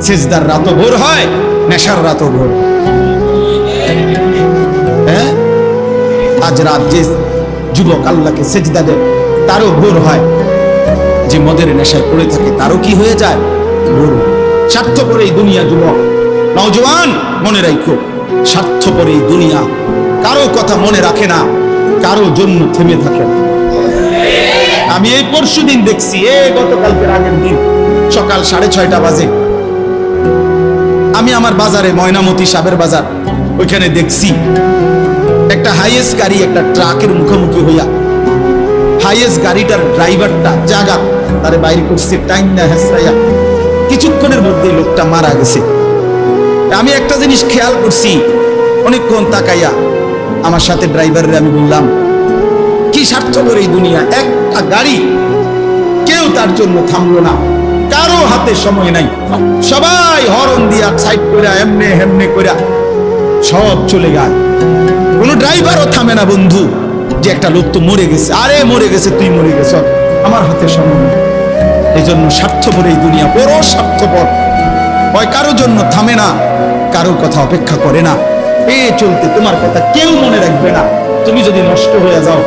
সিজদার রাতও ভোর হয়, নেশার রাতও ভোর। হ্যাঁ, আজ রাত যে যুবক আল্লাহকে সিজদা দেয় তারও ভোর হয়, যে মদের নেশায় পড়ে থাকে তারও কি হয়ে যায়, ভোর। স্বার্থপর এই দুনিয়া যুবক, নওজওয়ান মনে রাখো, স্বার্থপর এই দুনিয়া কারো কথা মনে রাখে না, কারো জন্য থেমে থাকে না। আমি এই পরশুদিন দেখছি, গতকালকের আগের দিন সকাল 6:30 বাজে আমি আমার বাজারে, ময়নামতি সাবের বাজার, ওইখানে দেখছি একটা হাইয়েস্ট গাড়ি একটা ট্রাকের মুখোমুখি হইয়া হাইয়েস্ট গাড়িটার ড্রাইভারটা জায়গা তারে বাইরে করছে, টাইম না হেসরাইয়া, কিছুক্ষণের মধ্যে লোকটা মারা গেছে। আমি একটা জিনিস খেয়াল করছি, অনেকক্ষণ তাকাইয়া আমার সাথে ড্রাইভারের আমি বললাম, কি স্বার্থপর এই দুনিয়া, একটা গাড়ি কেউ তার জন্য থামলো না, কারো হাতে সময় নাই, সবাই হর্ন দিয়া সাইড করে এমনে হেমনে করে সব চলে গেল, কোনো ড্রাইভারও থামে না বন্ধু, যে একটা লোক তো মরে গেছে, আরে মরে গেছে, তুই মরে গেছ, আমার হাতে সময় নেই। এই জন্য স্বার্থপর এই দুনিয়া, বড় স্বার্থপর, হয় কারো জন্য থামে না, কারো কথা অপেক্ষা করে না, চলতে তোমার কথা কেউ মনে রাখবে না। তুমি যদি নষ্ট হয়ে যাও,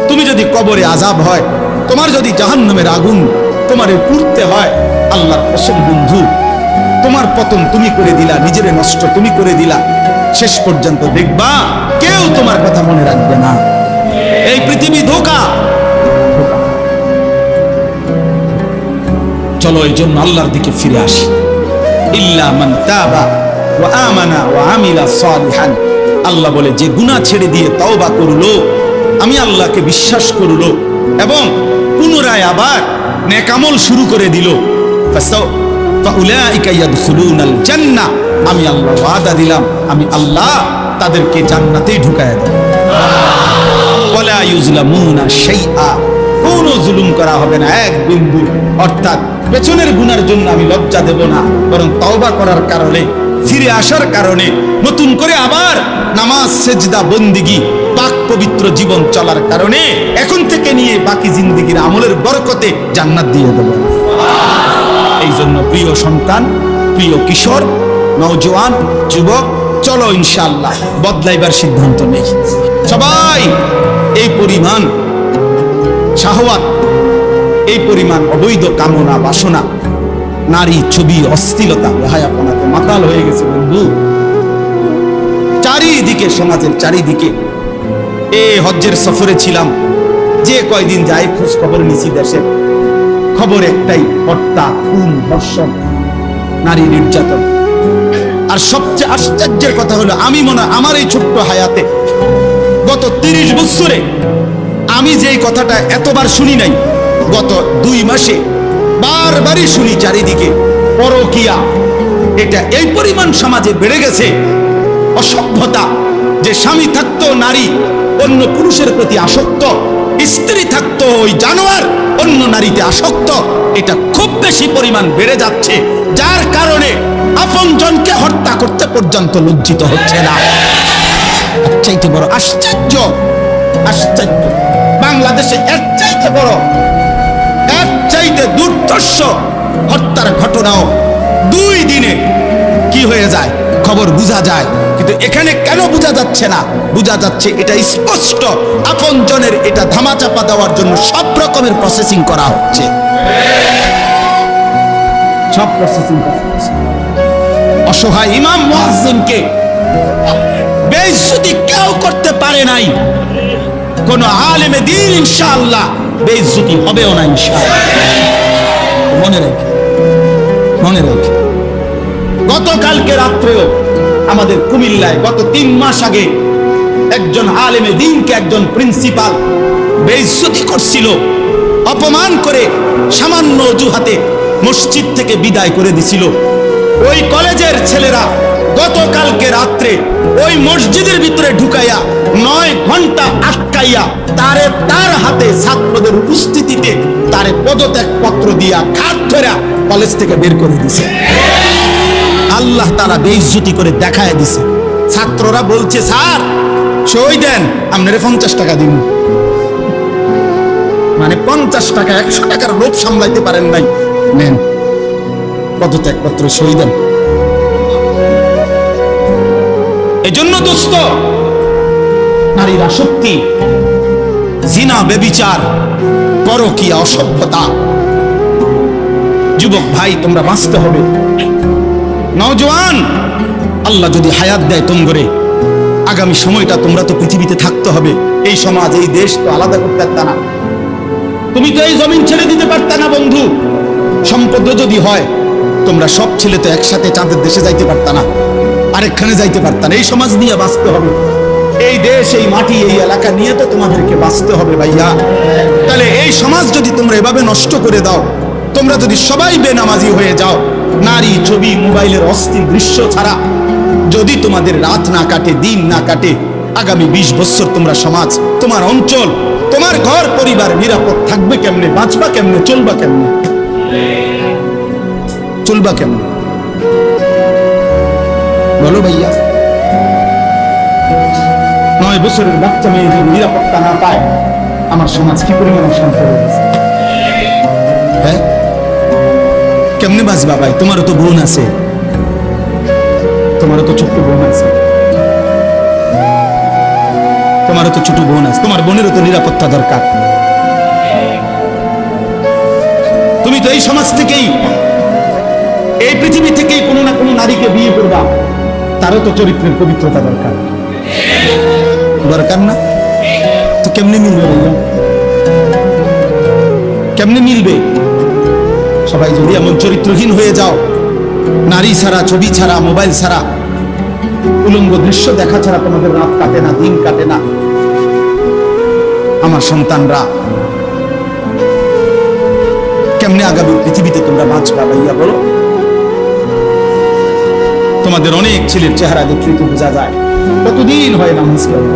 তুমি যদি কবরে আযাব হয়, তোমার যদি জাহান্নামের আগুন তোমারে পুড়তে হয়, আল্লাহর কসম বন্ধু, তোমার পতন তুমি করে দিলা, নিজের নষ্ট তুমি করে দিলা, শেষ পর্যন্ত দেখবা কেউ তোমার কথা মনে রাখবে না। এই পৃথিবী ধোঁকা। চলো এই জন্য আল্লাহর দিকে ফিরে আসি। ইল্লা মান তাবা ওয়া আমানা ওয়া আমিলা সালিহান, আল্লাহ বলে যে গুনাহ ছেড়ে দিয়ে তওবা করলো, আমি আল্লাহকে বিশ্বাস করলো এবং পুনরায় আবার নেক আমল শুরু করে দিল, ফাউলাইকা ইয়াদখুলুনাল জান্নাহ, আমি আল্লাহ ওয়াদা দিলাম, আমি আল্লাহ তাদেরকে জান্নাতেই ঢুকায়া দেব। ওয়ালা ইউজলামুনা শাইআ, কোনো জুলুম করা হবে না এক বিন্দু। অর্থাৎ পেছনের গুনার জন্য আমি লজ্জা দেব না, বরং তওবা করার কারণে, ফিরে আসার কারণে, নতুন করে আবার নামাজ সেজদা বন্দিগি পাক পবিত্র জীবন চলার কারণে এখন থেকে নিয়ে বাকি জিন্দেগির আমলের বরকতে জান্নাত দিয়ে দেব। এই জন্য প্রিয় সন্তান, প্রিয় কিশোর, নওজওয়ান, যুবক, চলো ইনশাআল্লাহ বদলাইবার সিদ্ধান্ত নেই। সবাই এই পরিমাণ শাহওয়াত, এই পরিমাণ অবৈধ কামনা বাসনা, নারী ছবি, অশ্লীলতা, বেহায়াপনাতে মাতাল হয়ে গেছে বন্ধু চারিদিকে, সমাজের চারিদিকে। হজ্জের সফরে ছিলাম, যে কয়দিন যাই খোঁজ খবর নিছি, দেশের খবর একটাই, হত্যা, খুন, ধর্ষণ, নারী নির্যাতন। আর সবচেয়ে আশ্চর্যের কথা হলো, আমি মনে হয় আমার এই ছোট্ট হায়াতে গত 30 বছরে আমি যেই কথাটা এতবার শুনি নাই, গত 2 মাসে বারবারই শুনি চারিদিকে পরকিয়া। এটা এই পরিমাণ সমাজে বেড়ে গেছে, অসভ্যতা, যে স্বামী থাকতো নারী অন্য পুরুষের প্রতি আসক্ত, স্ত্রী থাকতো ওই জানোয়ার অন্য নারীতে আসক্ত, এটা খুব বেশি পরিমাণ বেড়ে যাচ্ছে, যার কারণে আপনজনকে হত্যা করতে পর্যন্ত লজ্জিত হচ্ছে না। এর চাইতে বড় আশ্চর্য, আশ্চর্য বাংলাদেশে এর চাইতে বড়, এর চাইতে দুর্ধর্ষ হত্যার ঘটনাও 2 দিনে কি হয়ে যায় খবর বোঝা যায়। কিন্তু এখানে কেন বোঝা যাচ্ছে না? বোঝা যাচ্ছে এটা স্পষ্ট, আপনজনের এটা ধামাচাপা দেওয়ার জন্য সব রকমের প্রসেসিং করা হচ্ছে, সব প্রসেসিং করা হচ্ছে। অসহায় ইমাম মুয়াজ্জিনকে বেইজ্জতি কেউ করতে পারে নাই, কোন আলেমে দ্বীন ইনশাআল্লাহ বেইজ্জতি হবেও না ইনশাআল্লাহ। মনে রেখে, মনে রেখে, গতকালকে রাত্রেও আমাদের কুমিল্লায় গত 3 মাস আগে একজন আলেমে দ্বীনকে একজন প্রিন্সিপাল বেইজ্জতি করছিল, অপমান করে সামান্য অজুহাতে মসজিদ থেকে বিদায় করে দিছিল। ওই কলেজের ছেলেরা গতকালকে রাত্রে ওই মসজিদের ভিতরে ঢুকাইয়া 9 ঘন্টা আটকাইয়া তার হাতে ছাত্রদের উপস্থিতিতে তারে পদত্যাগ পত্র দিয়া ঘাট ধরে কলেজ থেকে বের করে দিছে। আল্লাহ তাআলা বেইজ্জতি করে দেখায় দিছে। ছাত্ররা বলছে, স্যার সই দেন, আপনারে 50 টাকা দিন। মানে 50 টাকা, 100 টাকার লোভ সামলাইতে পারেন নাই, নেন। কত ত্যাগপত্র শহীদান। এজন্য দোস্ত, নারীর আসক্তি, জিনা, বেবিচার, পরকীয়া, অসভ্যতা, যুবক ভাই তোমরা বাঁচতে হবে। নওজোয়ান, আল্লাহ যদি হায়াত দেয় তোমরে, আগামী সময়টা তোমরা তো পৃথিবীতে থাকতে হবে। এই সমাজ, এই দেশ তো আলাদা করতে পারতা না, তুমি তো এই জমিন ছেড়ে দিতে পারতা না বন্ধু। সম্পদ যদি হয়, তোমরা সব ছেলে তো একসাথে চাঁদের দেশে যাইতে পারতা না, আরেকখানে যাইতে পারতা না। এই সমাজ নিয়ে বাঁচতে হবে, এই দেশ, এই মাটি, এই এলাকা নিয়ে তো তোমাদেরকে বাঁচতে হবে ভাইয়া। তাহলে এই সমাজ যদি তোমরা এভাবে নষ্ট করে দাও, তোমরা যদি সবাই বেনামাজি হয়ে যাও, নারী, ছবি, মোবাইলের অস্থির দৃশ্য ছাড়া যদি তোমাদের রাত না কাটে, দিন না কাটে, আগামী 20 বছর তোমরা সমাজ, তোমার অঞ্চল, তোমার ঘর পরিবার নিরাপদ থাকবে কেমনে? বাঁচবা কেমনে? চলবা কেমনে? চলবা কেমনে বলো ভাইয়া? 9 বছরের বাচ্চা মেয়ে যদি নিরাপত্তা না পায়, আমার সমাজ কি পরিমাণ অশান্ত হয়ে গেছে। হ্যাঁ, কেমনে বাঁচবা ভাই? তোমারও তো বোন আছে, তোমারও তো ছোট্ট বোন আছে, তোমারও তো ছোট বোন আছে, তোমার বোনেরও তো নিরাপত্তা দরকার। তুমি তো এই সমাজ থেকেই, এই পৃথিবী থেকেই কোনো না কোনো নারীকে বিয়ে করবা, তারও তো চরিত্রের পবিত্রতা দরকার, দরকার না? তো কেমনে মিলবে ভাইয়া? কেমনে মিলবে? সবাই যদি এমন চরিত্রহীন হয়ে যাও, নারী ছাড়া, ছবি ছাড়া, মোবাইল ছাড়া, উলঙ্গ দৃশ্য দেখা ছাড়া তোমাদের রাত কাটে না, দিন কাটে না, আমার সন্তানরা কেমনে আগামী পৃথিবীতে তোমরা বাঁচবা ভাইয়া বলো? তোমাদের অনেক ছেলের চেহারা দেখলে তো বোঝা যায় কতদিন হয় নামাজ পড়ে,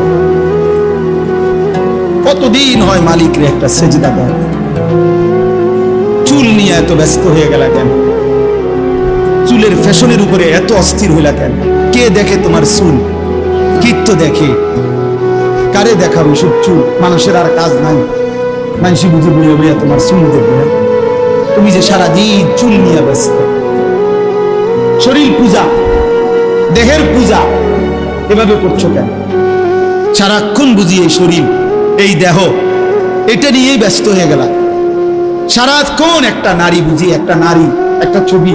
কতদিন হয় মালিকরে একটা সেজদা দেয়। চুল নিয়ে এত ব্যস্ত হয়ে গেল কেন? চুলের ফ্যাশনের উপরে এত অস্থির হইলা কেন? কে দেখে তোমার চুল? কীর্ত দেখে? কারে দেখাবো সব চুল? মানুষের আর কাজ নাই, মানুষ বুঝে বইয়া বইয়া তোমার চুল দেখবে। তুমি যে সারাদিন চুল নিয়ে ব্যস্ত, শরীর পূজা, দেহের পূজা এভাবে করছো কেন? সারাক্ষণ বুঝি এই শরীর, এই দেহ, এটা নিয়েই ব্যস্ত হয়ে গেল। সারাক্ষণ একটা নারী বুঝি, একটা নারী, একটা ছবি,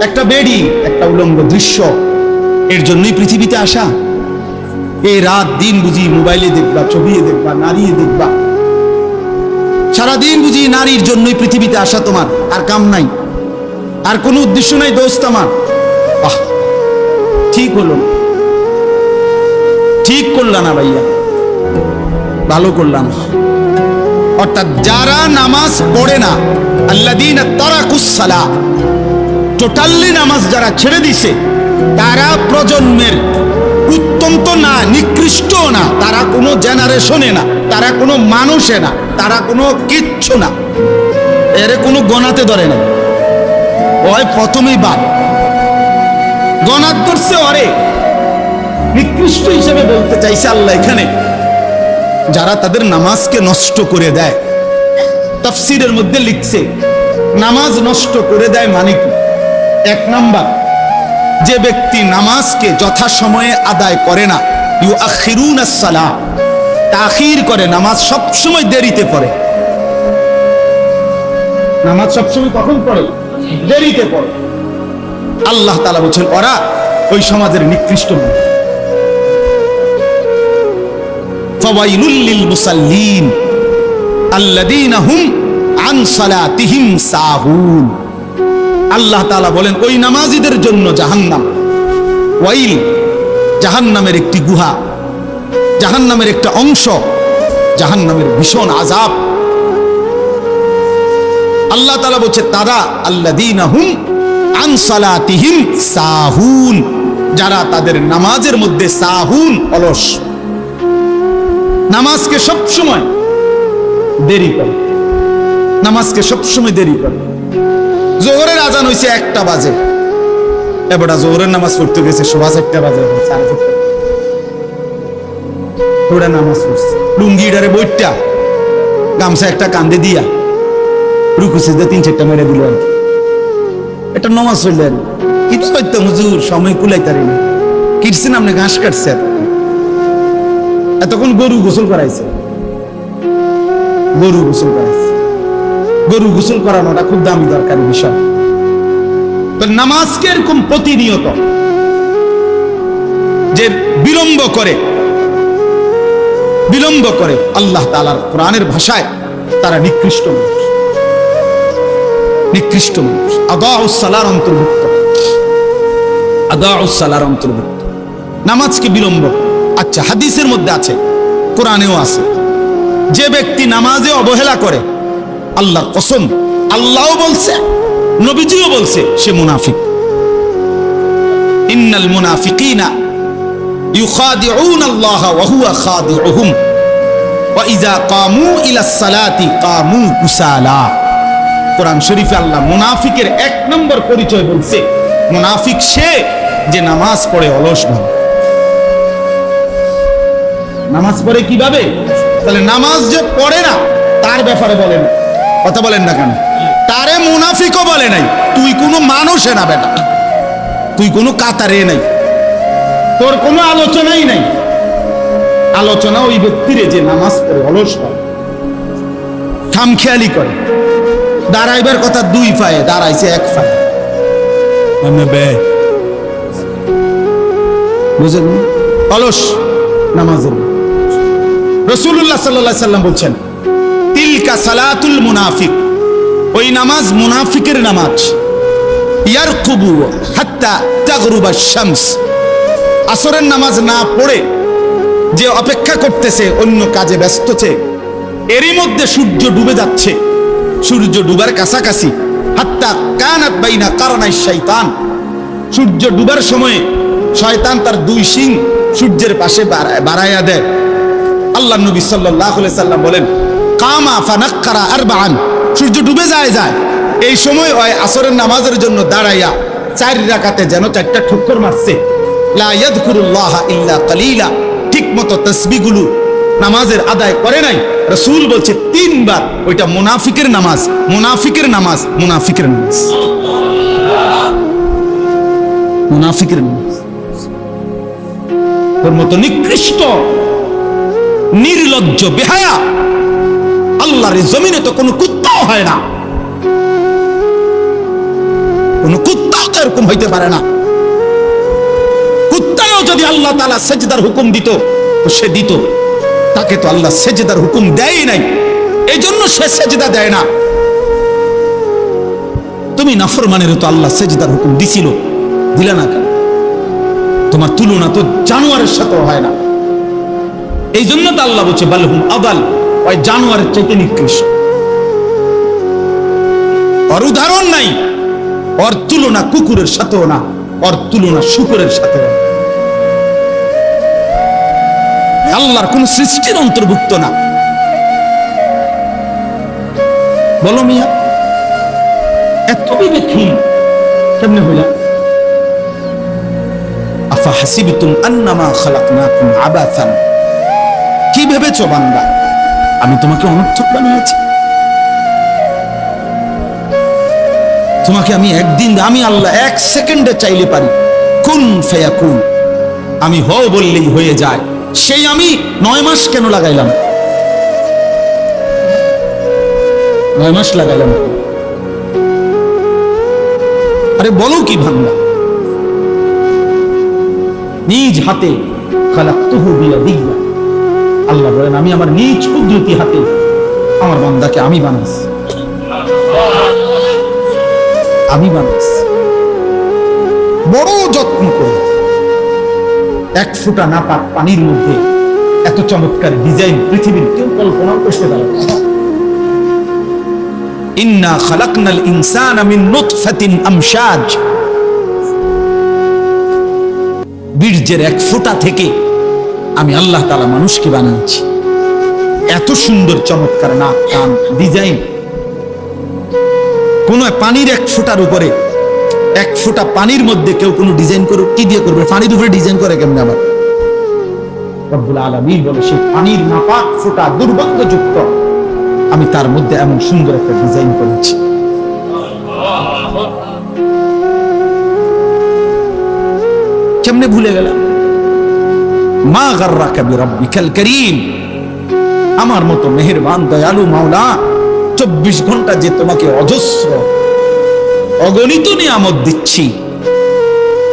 একটা বেডি, একটা উলঙ্গ দৃশ্য, এর জন্যই পৃথিবীতে আসা। এই রাত দিন বুঝি মোবাইলে দেখবা, ছবি দেখবা, নারী দেখবা, সারাদিন বুঝি নারীর জন্যই পৃথিবীতে আসা। তোমার আর কাম নাই, আর কোনো উদ্দেশ্য নাই দোস্ত আমার। ঠিক হলো, ঠিক করলা না ভাইয়া, ভালো করলাম। অর্থাৎ যারা নামাজ পড়ে না, আল্লাযীনা তারাকুস সালাহ, টোটালি নামাজ যারা ছেড়ে দিছে, তারা প্রজন্মের উত্তম তো না, নিকৃষ্ট না, তারা কোনো জেনারেশনে না, তারা কোনো মানুষে না, তারা কোনো কিচ্ছু না, এর কোনো গণাতে ধরে না। ওই প্রথমেই বাদ গণাত করছে, ওরে নিকৃষ্ট হিসেবে বলতে চাইছে আল্লাহ এখানে। যারা তাদের নামাজকে নষ্ট করে দেয়, তাফসীরের মধ্যে লিখছে নামাজ নষ্ট করে দেয় মানে কি? 1 নাম্বার, যে ব্যক্তি নামাজকে যথাসময়ে আদায় করে না, ইউআখিরুনাস সালাহ, তাখির করে, নামাজ সবসময় দেরিতে পড়ে। নামাজ সবসময় কখন পড়ে? দেরিতে পড়ে। আল্লাহ তাআলা বলেন ওরা ওই সমাজের নিকৃষ্ট মানুষ। ফাওয়াইলুল লিল মুসাল্লিন আল্লাযীনা হুম আন সালাতিহিম সাহুন। আল্লাহ তাআলা বলেন ওই নামাজীদের জন্য জাহান্নাম। ওয়াইল, জাহান্নামের একটি গুহা, জাহান্নামের একটা অংশ, জাহান্নামের ভীষণ আযাব। আল্লাহ তাআলা বলছে তারা আল্লাযীনা হুম আন সালাতিহিম সাহুন, যারা তাদের নামাজের মধ্যে সাহুন, অলস, নামাজকে সবসময় দেরি করে, নামাজকে সবসময় দেরি করে। জোহরের আজান হইছে 1টা বাজে, এবারটা জোহরের নামাজ পড়তে গেছে 1:15 বাজে, ওরা নামাজ পড়ছে লুঙ্গিটারে বইটা, গামছা একটা কান্দে দিয়া রুকু সিজদা 3-4টা মেরে দিল আর কি। এটা নামাজ হইলেন কি করতে হুজুর, সময় কুলাইতারি না। কিটছেন আপনি, ঘাস কাটছে, এতক্ষণ গরু গোসল করাইছে, গরু গোসল করাইছে। গরু গোসল করানোটা খুব দামি দরকারি বিষয়। তো নামাজকে এরকম প্রতিনিয়ত যে বিলম্ব করে আল্লাহ তাআলার কোরআনের ভাষায় তারা নিকৃষ্ট মানুষ, নিকৃষ্ট মানুষ। আদাউস সালার অন্তর্ভুক্ত, আদাউস সালার অন্তর্ভুক্ত নামাজকে বিলম্ব। আচ্ছা, হাদিসের মধ্যে আছে, কোরআনেও আছে, যে ব্যক্তি নামাজে অবহেলা করে, আল্লাহর কসম, আল্লাহও বলছে, নবীজিও বলছে, সে মুনাফিক। ইন্নাল মুনাফিকিনা ইউখাদিউনা আল্লাহ ওয়া হুয়া খাদিউহুম ওয়া ইযা কামু ইলাস সালাতি কামু কুসালা। কোরআন শরীফে আল্লাহ মুনাফিকের এক নম্বর পরিচয় বলছে, মুনাফিক সে যে নামাজ পড়ে অলস ভাবে। নামাজ পড়ে কিভাবে? তাহলে নামাজ যে পড়ে না তার ব্যাপারে বলেন, কথা বলেন না কেন? তারে মুনাফিকও বলে নাই। তুই কোনো মানুষে না বেটা, তুই কোনো কাতারে নাই, তোর কোনো আলোচনাই নাই। আলোচনা ওই ব্যক্তিরে যে নামাজ পড়ে অলস হয়, খামখেয়ালি করে, দাঁড়াইবার কথা দুই পায়ে, দাঁড়াইছে এক পায়ে, বুঝলেন? অলস নামাজের। রাসূলুল্লাহ সাল্লাল্লাহু আলাইহি সাল্লাম বলছেন, তিলকা সালাতুল মুনাফিক, ওই নামাজ মুনাফিকের নামাজ। ইয়ারকুবু হাত্তা তাগরুবা শামস, আসরের নামাজ না পড়ে যে অপেক্ষা করতেছে, অন্য কাজে ব্যস্ত আছে, এরই মধ্যে সূর্য ডুবে যাচ্ছে, সূর্য ডুবার কাছাকাছি। হাত্তা কানাত বাইনা কারনাই শাইতান, সূর্য ডুবার সময় শয়তান তার দুই শিং সূর্যের পাশে বাড়াইয়া দেয়। আল্লাহ নবী সাল্লাল্লাহু আলাইহি সাল্লাম বলেন, কামা ফানাক্কারা আরবাআন, সূর্য ডুবে যায়, এই সময় ওই আসরের নামাজের জন্য দাঁড়াইয়া 4 রাকাতে যেন 4টা ঠক্কর মারছে। লা ইয়াযকুরুল্লাহ ইল্লা কালিলা, ঠিক মতো তাসবিহগুলো নামাজের আদায় করে নাই। রাসূল বলছে 3 বার, ওইটা মুনাফিকের নামাজ, মুনাফিকের নামাজ, মুনাফিকের নামাজ, মুনাফিকের নামাজ। তোর মতো নিকৃষ্ট, নির্লজ্জ, বেহায়া আল্লাহর জমিনে তো কোনো কুত্তাও হয় না, কোনো কুত্তাও তো এরকম হইতে পারে না। কুত্তাও যদি আল্লাহ তাআলা সেজদার হুকুম দিত তো সে দিত, তাকে তো আল্লাহ সেজদার হুকুম দেয় নাই, এই জন্য সে সেজদা দেয় না। তুমি নাফরমানের তো আল্লাহ সেজদার হুকুম দিছিল, দিলে না কেন? তোমার তুলনা তো জানোয়ারের সাথে হয় না, এই জন্য তো আল্লাহ বলছে বালহুম আদাল, ওই জানোয়ারের চাইতে নিকৃষ্ট। ওর উদাহরণ নাই, ওর তুলনা কুকুরের সাথেও না, ওর তুলনা শুকরের সাথে না। আল্লাহর কোন সৃষ্টির অন্তর্ভুক্ত না। বলো মিয়া, এত বিবেকহীন কেমনে হইলা? আফা হাসিবতুম আন্নামা খালাকনাকুম আবাসান, কি ভেবেছো বান্দা আমি তোমাকে অনর্থক বানিয়েছি? তোমাকে আমি একদিন, আমি আল্লাহ 1 সেকেন্ডে চাইলে পারি, কুন ফায়াকুন, আমি হও বললেই হয়ে যায়। সেই আমি 9 মাস কেন লাগাইলাম? 9 মাস লাগাইলাম। আরে বলো কি ভাঙলা? নিজ হাতে খালাকতুহু বিয়াদিয়া, আল্লাহ বলেন আমি আমার নিজ কুদরতি হাতে আমার বান্দাকে আমি বানাইছি, আমি বানাইছি বড় যত্ন করে। 1 ফোঁটা নাপাক পানির মধ্যে এত চমৎকার ডিজাইন পৃথিবীর কেউ কল্পনাও করতে পারে না। ইন্না খালাকনাল ইনসানা মিন নুতফাতিন আমশাজ, বীর্যের 1 ফোঁটা থেকে আমি আল্লাহ তাআলা মানুষকে বানিয়েছি। এত সুন্দর চমৎকার নাক, কান, ডিজাইন। কোন পানির 1 ফোঁটার উপরে, 1 ফোঁটা পানির মধ্যে কেউ কোনো ডিজাইন করুক, কি দিয়ে করবে? পানির উপরে ডিজাইন করে কেমনে? আবার রব্বুল আলামিন বলে সেই পানির নাপাক ফোঁটা দুর্গন্ধযুক্ত, আমি তার মধ্যে এমন সুন্দর একটা ডিজাইন করেছি। কেমনে ভুলে গেলাম? মা গাররাকা বিরাব্বিকাল কারীম, আমার মতো মেহেরবান দয়ালু মাওলা 24 ঘন্টা যে তোমাকে অজস্র অগণিত নিয়ামত দিচ্ছি,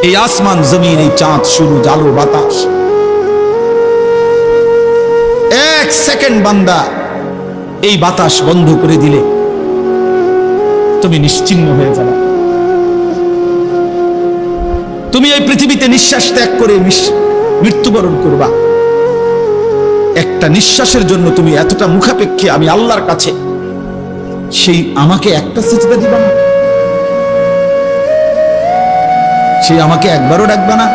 এই আসমান জমিন, এই চাঁদ সূর্য আলো বাতাস, এক সেকেন্ড বান্দা এই বাতাস বন্ধ করে দিলে তুমি নিশ্চিহ্ন হয়ে যাবে। তুমি এই পৃথিবীতে নিঃশ্বাস ত্যাগ করে মৃত্যুবরণ করবা। একটা নিঃশ্বাসের জন্য তুমি এতটা মুখাপেক্ষী আমি আল্লাহর কাছে, সেই আমাকে একটা সিজদা দিবা না? সেই আমাকে একবারও ডাকবা না?